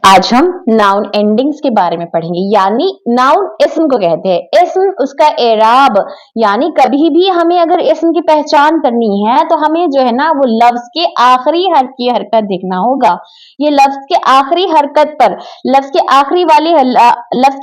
आज हम noun endings के बारे में पढ़ेंगे, यानी नाउन इसम को कहते हैं। इसम उसका एराब, यानी कभी भी हमें अगर इसम की पहचान करनी है तो हमें जो है ना वो लफ्ज के आखिरी हर्फ की हरकत देखना होगा। ये लफ्ज के आखिरी हरकत पर, लफ्ज के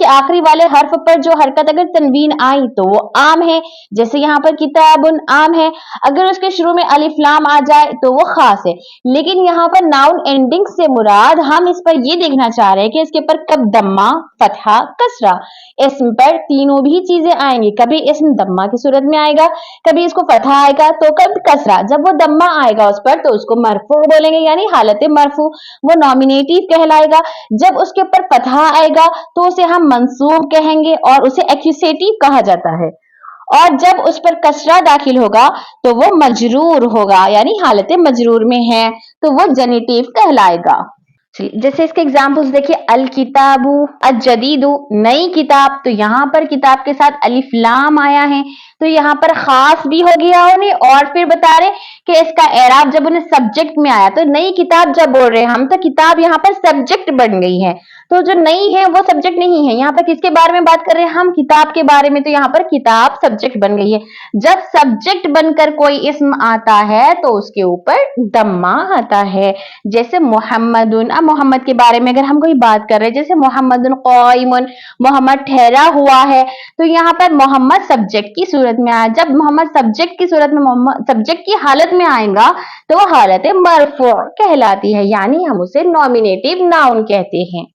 आखिरी वाले हर्फ पर जो हरकत अगर तनवीन आई तो वो आम है, जैसे यहाँ पर किताबुन आम है। अगर उसके शुरू में अलिफ लाम आ जाए तो वो खास है। लेकिन यहाँ पर नाउन एंडिंग से मुराद हम इस पर ये देखना चाह रहे हैं कि इसके ऊपर कब दम्मा, फतहा, कसरा, इसम पर तीनों भी चीजें आएंगी। कभी इसम दम्मा की सूरत में आएगा, कभी इसको फतहा आएगा, तो कब कसरा। जब वो दम्मा आएगा उस पर तो उसको मरफू बोलेंगे, यानी हालत मरफू, वो नॉमिनेटिव कहलाएगा। जब उसके ऊपर फतहा आएगा तो उसे हम मंसूब कहेंगे और उसे एक्यूसेटिव कहा जाता है। और जब उस पर कसरा दाखिल होगा तो वो मजरूर होगा, यानी हालत मजरूर में है तो वो जेनिटिव कहलाएगा। जैसे इसके एग्जाम्पल्स देखिए, अल किताबु, अजदीदु, नई किताब। तो यहाँ पर किताब के साथ अलिफ लाम आया है तो यहाँ पर खास भी हो गया उन्हें। और फिर बता रहे कि इसका एराब जब उन्हें सब्जेक्ट में आया तो नई किताब जब बोल रहे हैं हम तो किताब यहाँ पर सब्जेक्ट बन गई है, तो जो नई है वो सब्जेक्ट नहीं है। यहाँ पर किसके बारे में बात कर रहे हैं हम? किताब के बारे में। तो यहाँ पर किताब सब्जेक्ट बन गई है। जब सब्जेक्ट बनकर कोई इस्म आता है तो उसके ऊपर दम्मा आता है। जैसे मोहम्मदुन, अब मोहम्मद के बारे में अगर हम कोई बात कर रहे हैं, जैसे मोहम्मदुन क़ाइमुन, मोहम्मद ठहरा हुआ है, तो यहाँ पर मोहम्मद सब्जेक्ट की सूरत में आया। जब मोहम्मद सब्जेक्ट की सूरत में, मोहम्मद सब्जेक्ट की हालत में आएगा तो वो हालत मरफू कहलाती है, यानी हम उसे नॉमिनेटिव नाउन कहते हैं।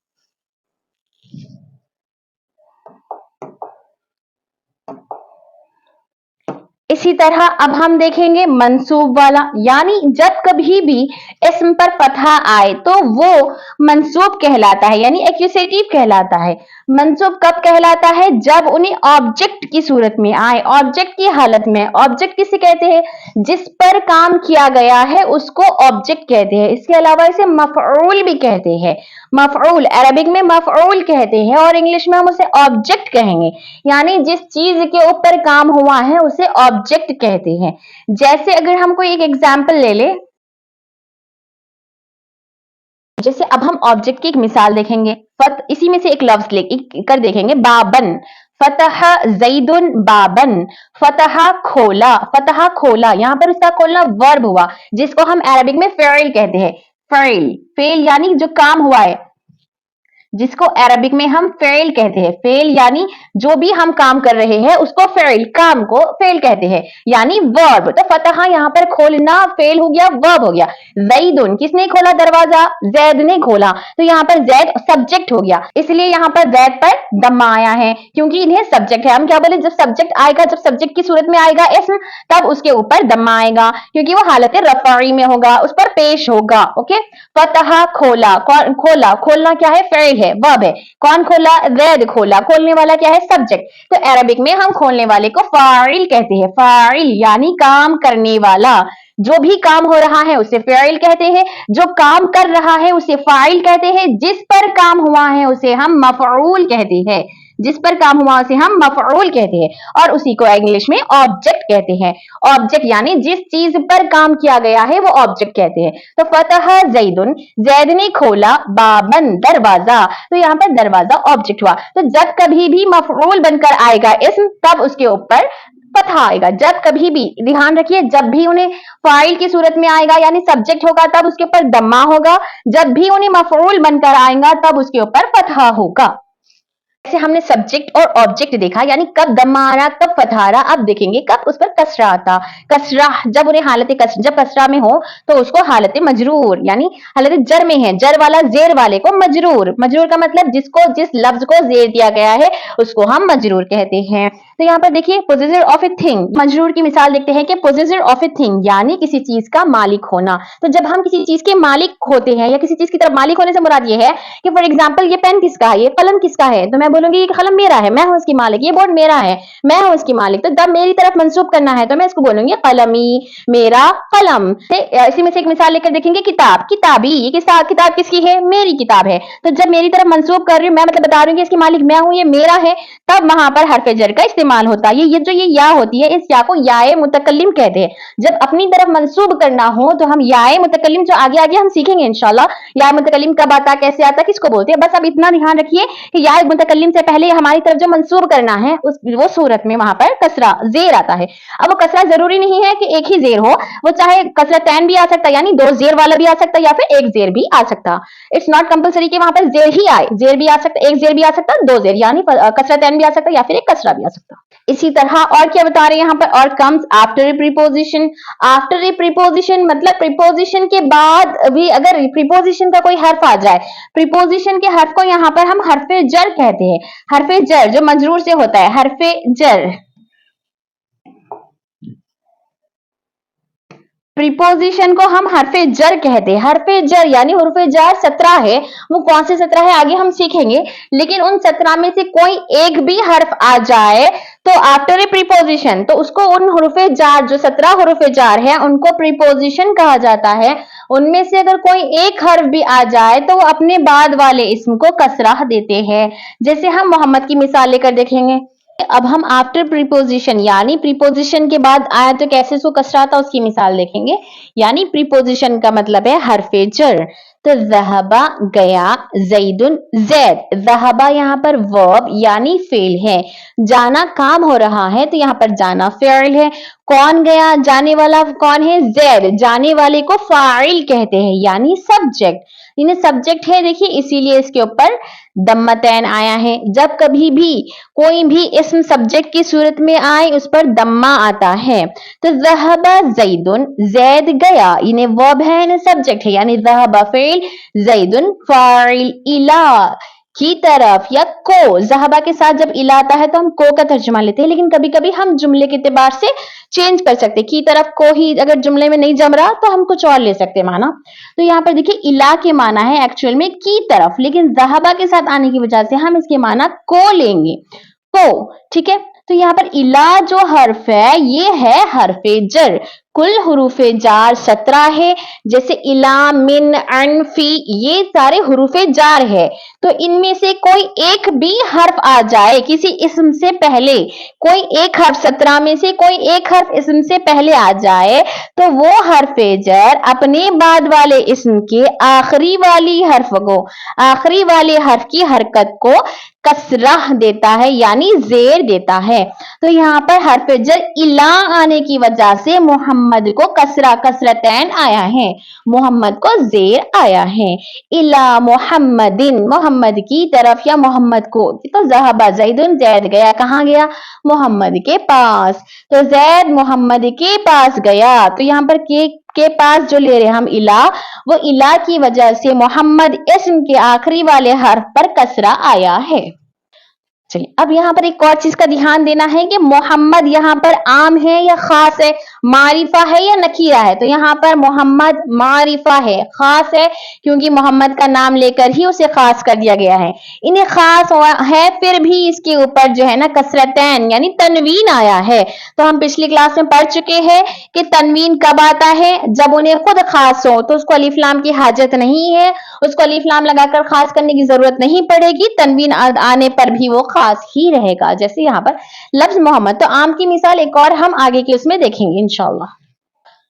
इसी तरह अब हम देखेंगे मंसूब वाला, यानी जब कभी भी इस्म पर फतहा आए तो वो मंसूब कहलाता है, यानी एक्यूसेटिव कहलाता है। मंसूब कब कहलाता है? जब उन्हें ऑब्जेक्ट की सूरत में आए, ऑब्जेक्ट की हालत में। ऑब्जेक्ट किसे कहते हैं? जिस पर काम किया गया है उसको ऑब्जेक्ट कहते हैं। इसके अलावा इसे मफऊल भी कहते हैं। मफऊल अरबिक में मफऊल कहते हैं और इंग्लिश में हम उसे ऑब्जेक्ट कहेंगे, यानी जिस चीज के ऊपर काम हुआ है उसे ऑब्जेक्ट कहते हैं। जैसे अगर हम कोई एक एग्जाम्पल ले ले, जैसे अब हम ऑब्जेक्ट की एक मिसाल देखेंगे, इसी में से एक लफ्ज लेकर देखेंगे, बाबन, फतह ज़ैदुन बाबन, फतहा खोला, फतहा खोला। यहाँ पर उसका खोलना वर्ब हुआ जिसको हम अरबिक में फ़ेल कहते हैं। फेल यानी जो काम हुआ है, जिसको अरबिक में हम फेल कहते हैं। फेल यानी जो भी हम काम कर रहे हैं उसको फेल, काम को फेल कहते हैं, यानी वर्ब। तो फतहा यहाँ पर खोलना फेल हो गया, वर्ब हो गया। ज़ैदुन, किसने खोला दरवाजा? ज़ैद ने खोला, तो यहाँ पर ज़ैद सब्जेक्ट हो गया, इसलिए यहाँ पर ज़ैद पर दम्मा आया है क्योंकि इन्हें सब्जेक्ट है। हम क्या बोले, जब सब्जेक्ट आएगा, जब सब्जेक्ट की सूरत में आएगा इस्म, तब उसके ऊपर दम्मा आएगा क्योंकि वो हालत रफ़ई में होगा, उस पर पेश होगा। ओके, फतहा खोला, खोला, खोलना क्या है? फेल है, वर्ब है। कौन खोला? ज़ैद खोला, खोलने वाला क्या है? सब्जेक्ट। तो अरबिक में हम खोलने वाले को फाइल कहते हैं। फाइल यानी काम करने वाला, जो भी काम हो रहा है उसे फाइल कहते हैं, जो काम कर रहा है उसे फाइल कहते हैं, जिस पर काम हुआ है उसे हम मफऊल कहते हैं, जिस पर काम हुआ उसे हम मफऊल कहते हैं, और उसी को इंग्लिश में ऑब्जेक्ट कहते हैं। ऑब्जेक्ट यानी जिस चीज पर काम किया गया है वो ऑब्जेक्ट कहते हैं। तो फतह ज़ैदुन, ज़ैद ने खोला, बाबन, दरवाजा, तो यहाँ पर दरवाजा ऑब्जेक्ट हुआ। तो जब कभी भी मफऊल बनकर आएगा इस्म, तब उसके ऊपर फतहा आएगा। जब कभी भी, ध्यान रखिए, जब भी उन्हें फाइल की सूरत में आएगा यानी सब्जेक्ट होगा तब उसके ऊपर दम्मा होगा, जब भी उन्हें मफऊल बनकर आएगा तब उसके ऊपर फतहा होगा। ऐसे हमने सब्जेक्ट और ऑब्जेक्ट देखा, यानी कब दम्मा आ रहा, कब फतहा आ रहा। अब देखेंगे कब उस पर कसरा आता। कसरा जब उन्हें जब कसरा में हो तो उसको हालत मजरूर, यानी हालत जर में है, जर वाला जेर वाले को मजरूर। मजरूर का मतलब जिसको, जिस लफ्ज को जेर दिया गया है उसको हम मजरूर कहते हैं। तो यहाँ पर देखिए, पोजेसर ऑफ ए थिंग, मजरूर की मिसाल देखते हैं कि पोजेसर ऑफ ए थिंग यानी किसी चीज का मालिक होना। तो जब हम किसी चीज के मालिक होते हैं या किसी चीज की तरफ मालिक होने से मुराद ये है कि फॉर एग्जाम्पल ये पेन किसका है, ये कलम किसका है, तो मैं बोलूंगी ये कलम मेरा है, मैं हूं इसकी मालिक, ये बोर्ड मेरा है, मैं हूं इसकी मालिक। तो जब मेरी तरफ मंसूब करना है तो मैं इसको बोलूंगी कलमी, मेरा कलम। इसी में से एक मिसाल लेकर देखेंगे, किताब, किताबी, ये किताब किसकी है? मेरी किताब है। तो जब मेरी तरफ मंसूब कर रही हूँ, मैं मतलब बता रही हूँ कि इसकी मालिक मैं हूं, ये मेरा है, तब वहां पर हरफ जर का इस्तेमाल इस्तेमाल होता है। ये जो ये या होती है, इस या को याए मुतकल्लिम कहते हैं। जब अपनी तरफ मंसूब करना हो तो हम याए मुतकल्लिम, जो आगे आगे हम सीखेंगे इंशाल्लाह, याए मुतकल्लिम कब आता, कैसे आता, किसको बोलते हैं। बस अब इतना ध्यान रखिए कि याए मुतकल्लिम से पहले हमारी तरफ जो मंसूब करना है वो सूरत में वहां पर कसरा जेर आता है। अब वो कसरा जरूरी नहीं है कि एक ही जेर हो, वो चाहे कसरतैन भी आ सकता है, यानी दो जेर वाला भी आ सकता है, या फिर एक जेर भी आ सकता। इट्स नॉट कंपलसरी कि वहां पर जेर ही आए, जेर भी आ सकता, एक जेर भी आ सकता, दो जेर, यानी कसरतैन भी आ सकता, या फिर एक कसरा भी आ सकता। इसी तरह और क्या बता रहे हैं यहाँ पर, और comes after a preposition. After a preposition मतलब प्रीपोजिशन के बाद भी अगर प्रीपोजिशन का कोई हर्फ आ जाए, प्रीपोजिशन के हर्फ को यहाँ पर हम हरफे जर कहते हैं। हरफे जर जो मजरूर से होता है, हरफे जर। प्रीपोजिशन को हम हरफे जर कहते हैं। हरफे जर यानी हुर्फे जार 17 है, वो कौन से 17 है आगे हम सीखेंगे, लेकिन उन 17 में से कोई एक भी हर्फ आ जाए तो आफ्टर ए प्रीपोजिशन, तो उसको उन हुर्फे जार जो 17 हुर्फे जार है उनको प्रीपोजिशन कहा जाता है। उनमें से अगर कोई एक हर्फ भी आ जाए तो वो अपने बाद वाले इस्म को कसरा देते हैं। जैसे हम मोहम्मद की मिसाल लेकर देखेंगे। अब हम आफ्टर प्रीपोजिशन यानी प्रीपोजिशन के बाद आया तो कैसे उसको कसरा था उसकी मिसाल देखेंगे। यानी प्रीपोजिशन का मतलब है हरफे जर। तो ज़हबा गया, ज़ैदुन ज़ैद। ज़हबा यहाँ पर वर्ब यानी फेल है, जाना काम हो रहा है तो यहाँ पर जाना फेल है। कौन गया, जाने वाला कौन है, ज़ैद। जाने वाले को फाइल कहते हैं यानी सब्जेक्ट, इन्हें सब्जेक्ट है देखिए, इसीलिए इसके ऊपर दम्मतैन आया है। जब कभी भी कोई भी इस्म सब्जेक्ट की सूरत में आए उस पर दम्मा आता है। तो ज़हबा ज़ैदुन, ज़ैद गया, इन्हें वर्ब है, इन्हें सब्जेक्ट है, यानी ज़हबा फेल, ज़ैदुन फाइल। इला की तरफ या को, ज़हबा के साथ जब इला आता है तो हम को का तर्जुमा लेते हैं, लेकिन कभी कभी हम जुमले के एतबार से चेंज कर सकते हैं। की तरफ को ही अगर जुमले में नहीं जम रहा तो हम कुछ और ले सकते हैं माना। तो यहाँ पर देखिए इला के माना है एक्चुअल में की तरफ, लेकिन ज़हबा के साथ आने की वजह से हम इसके माना को लेंगे, को। ठीक है, तो यहाँ पर इला जो हर्फ है ये है हरफे जर। कुल हुरूफे जार 17 है, जैसे इला, मिन, अन, फी, ये सारे हुरूफे जार है। तो इनमें से कोई एक भी हर्फ आ जाए किसी इस्म से पहले, कोई एक हर्फ 17 में से कोई एक हर्फ इस्म से पहले आ जाए तो वो हरफे जर अपने बाद वाले इस्म के आखिरी वाली हर्फ को, आखिरी वाले हर्फ की हरकत को कसरा देता है यानी जेर देता है। तो यहाँ पर हरफे जर इला आने की वजह से मोहम्मद को कसरा, कसरतैन आया है, मोहम्मद को जेर आया है। इला मोहम्मदिन, मोहम्मद की तरफ या मोहम्मद को। तो ज़हबा ज़ैदुन, ज़ैद गया, कहाँ गया, मोहम्मद के पास। तो ज़ैद मोहम्मद के पास गया, तो यहाँ पर के पास जो ले रहे हम इला, वो इला की वजह से मोहम्मद इस्म के आखिरी वाले हर्फ पर कसरा आया है। चलिए अब यहाँ पर एक और चीज का ध्यान देना है कि मोहम्मद यहाँ पर आम है या खास है, मारिफा है या नकीरा है। तो यहाँ पर मोहम्मद मारिफा है, खास है क्योंकि मोहम्मद का नाम लेकर ही उसे खास कर दिया गया है। इन्हें खास है, फिर भी इसके ऊपर जो है ना कसरतैन यानी तनवीन आया है। तो हम पिछली क्लास में पढ़ चुके हैं कि तनवीन कब आता है, जब उन्हें खुद खास हो तो उसको अलिफ लाम की हाजत नहीं है, उसको अलिफ लाम लगाकर खास करने की जरूरत नहीं पड़ेगी, तनवीन आने पर भी वो खास ही रहेगा। जैसे यहाँ पर लफ्ज मोहम्मद, तो आम की मिसाल एक और हम आगे के उसमें देखेंगे इंशाल्लाह।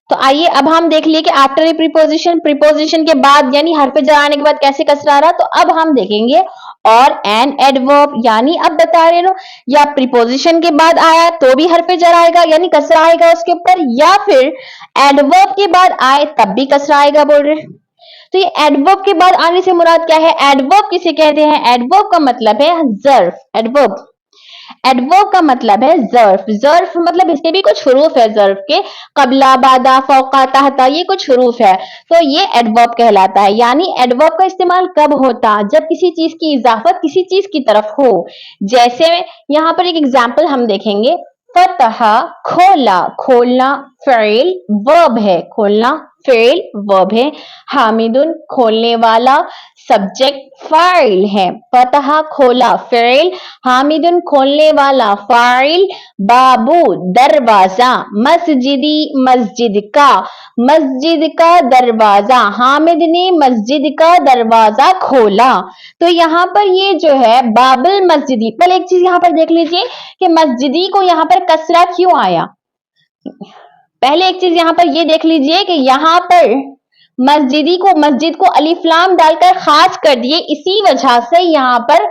तो आइए अब हम देख लिए कि आफ्टर ए प्रीपोजिशन, प्रीपोजिशन के बाद यानी हरफ जर आने के बाद कैसे कसरा रहा। तो अब हम देखेंगे और एन एडवर्ब, यानी अब बता रहे हो या प्रीपोजिशन के बाद आया तो भी हरफ जर आएगा यानी कसरा आएगा उसके ऊपर, या फिर एडवर्ब के बाद आए तब भी कसरा आएगा बोल रहे। तो ये एडवर्ब के बाद आने से मुराद क्या है, एडवर्ब किसे कहते हैं, एडवर्ब का मतलब है ज़र्फ। एडवर्ब, एडवर्ब का मतलब है ज़र्फ। ज़र्फ मतलब इसके भी कुछ हुरूफ है, ज़र्फ के कबला, बादा, फौका, तहता, ये कुछ हुरूफ है, तो ये एडवर्ब कहलाता है। यानी एडवर्ब का इस्तेमाल कब होता, जब किसी चीज की इजाफत किसी चीज की तरफ हो। जैसे यहाँ पर एक एग्जाम्पल हम देखेंगे, फतहा खोला, खोलना फेल वर्ब है, खोलना फेल वर्ब है, हामिदुन खोलने वाला सब्जेक्ट फाइल है, फतहा खोला फेल, हामिदुन खोलने वाला फाइल, बाबू दरवाजा, मस्जिदी मस्जिद का दरवाजा, हामिद ने मस्जिद का दरवाजा खोला। तो यहाँ पर ये जो है बाबुल मस्जिदी, पहले एक चीज यहाँ पर देख लीजिए कि मस्जिदी को यहाँ पर कसरा क्यों आया। पहले एक चीज यहाँ पर ये देख लीजिए कि यहाँ पर मस्जिद को अलिफ लाम डालकर खास कर दिए, इसी वजह से यहाँ पर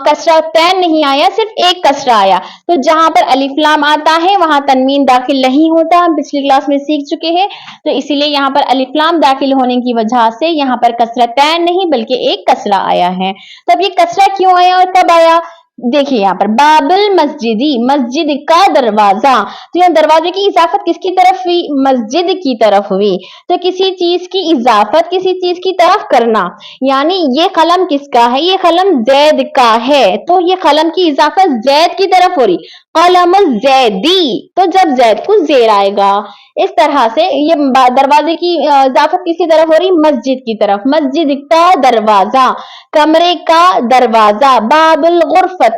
कसरा तैन नहीं आया, सिर्फ एक कसरा आया। तो जहां पर अलिफ लाम आता है वहां तनवीन दाखिल नहीं होता, हम पिछली क्लास में सीख चुके हैं। तो इसीलिए यहाँ पर अलिफ लाम दाखिल होने की वजह से यहाँ पर कसरा तैन नहीं बल्कि एक कसरा आया है। तब ये कसरा क्यों आया और कब आया, देखिए यहाँ पर बाबुल मस्जिदी, मस्जिद का दरवाजा, तो यहाँ दरवाजे की इजाफत किसकी तरफ हुई, मस्जिद की तरफ हुई। तो किसी चीज की इजाफत किसी चीज की तरफ करना, यानी ये कलम किसका है, ये कलम जैद का है, तो ये कलम की इजाफत जैद की तरफ हो रही, कलम जैदी, तो जब जैद को जेर आएगा। इस तरह से ये दरवाजे की इजाफत किसकी तरफ हो रही, मस्जिद की तरफ, मस्जिद का दरवाजा, कमरे का दरवाजा, बाबुल गुरफती,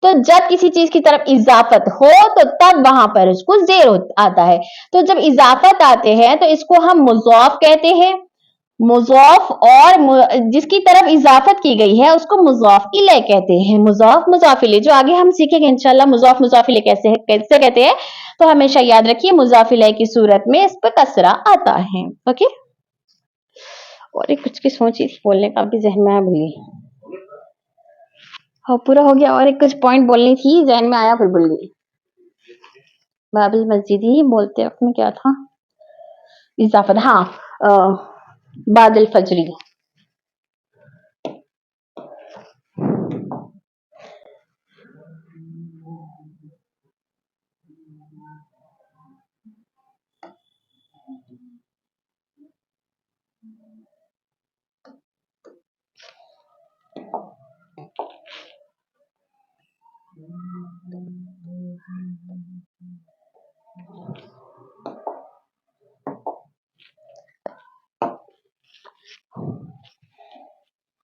तो जब किसी चीज की तरफ इजाफत हो तो तब वहां पर उसको जेर आता है। तो जब इजाफत आते हैं तो इसको हम मुज़ाफ कहते हैं, मुज़ाफ, और जिसकी तरफ इजाफत की गई है उसको मुज़ाफ इलैह कहते हैं, मुज़ाफ मुज़ाफ इलैह, जो आगे हम सीखेंगे इंशाल्लाह मुज़ाफ मुज़ाफ इलैह कैसे कहते हैं। तो हमेशा याद रखिए मुज़ाफ इलैह की सूरत में इस पर कसरा आता है। ओके, और एक कुछ की सोची थी बोलने का, भी जहन में आया, भूल गई। हाँ पूरा हो गया, और एक कुछ पॉइंट बोलनी थी, जहन में आया फिर भूल गई। बाबुल मस्जिदी ही बोलते वक्त में क्या था, इजाफत, हाँ बादल फजरी।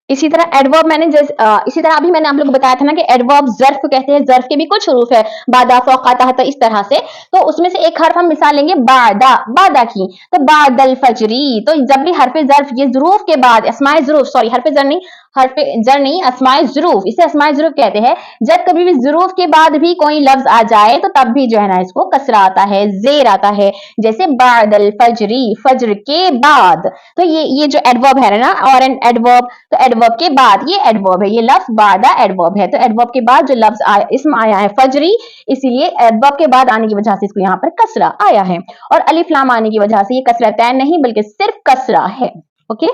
इसी तरह एडवर्ब इसी तरह अभी मैंने आप लोगों को बताया था ना कि एडवर्ब ज़र्फ को कहते हैं, ज़र्फ के भी कुछ हरूफ है, बादा, फौका, तहत, इस तरह से। तो उसमें से एक हर्फ हम मिसाल लेंगे बादा की, तो बादल फजरी, तो जब भी हर्फ ज़र्फ ये ज़रूफ के बाद अस्माए ज़रूफ, सॉरी हर्फ जर नहीं अस्माए ज़रूफ, इसे अस्माए ज़रूफ कहते हैं। जब कभी भी ज़रूफ के बाद भी कोई लफ्ज आ जाए तो तब भी जो है ना इसको कसरा आता है, जेर आता है, जैसे बादल फजरी, फजर के बाद। तो ये जो एडवर्ब है ना, और एन एडवर्ब, तो एडवर्ब के बाद ये एडवर्ब है, ये लफ्ज बादा एडवर्ब है। तो एडवर्ब के बाद जो लफ्ज आया, इसमें आया है फजरी, इसीलिए एडवर्ब के बाद आने की वजह से इसको यहाँ पर कसरा आया है। और अलिफ लाम आने की वजह से ये कसरा तैन नहीं बल्कि सिर्फ कसरा है। ओके।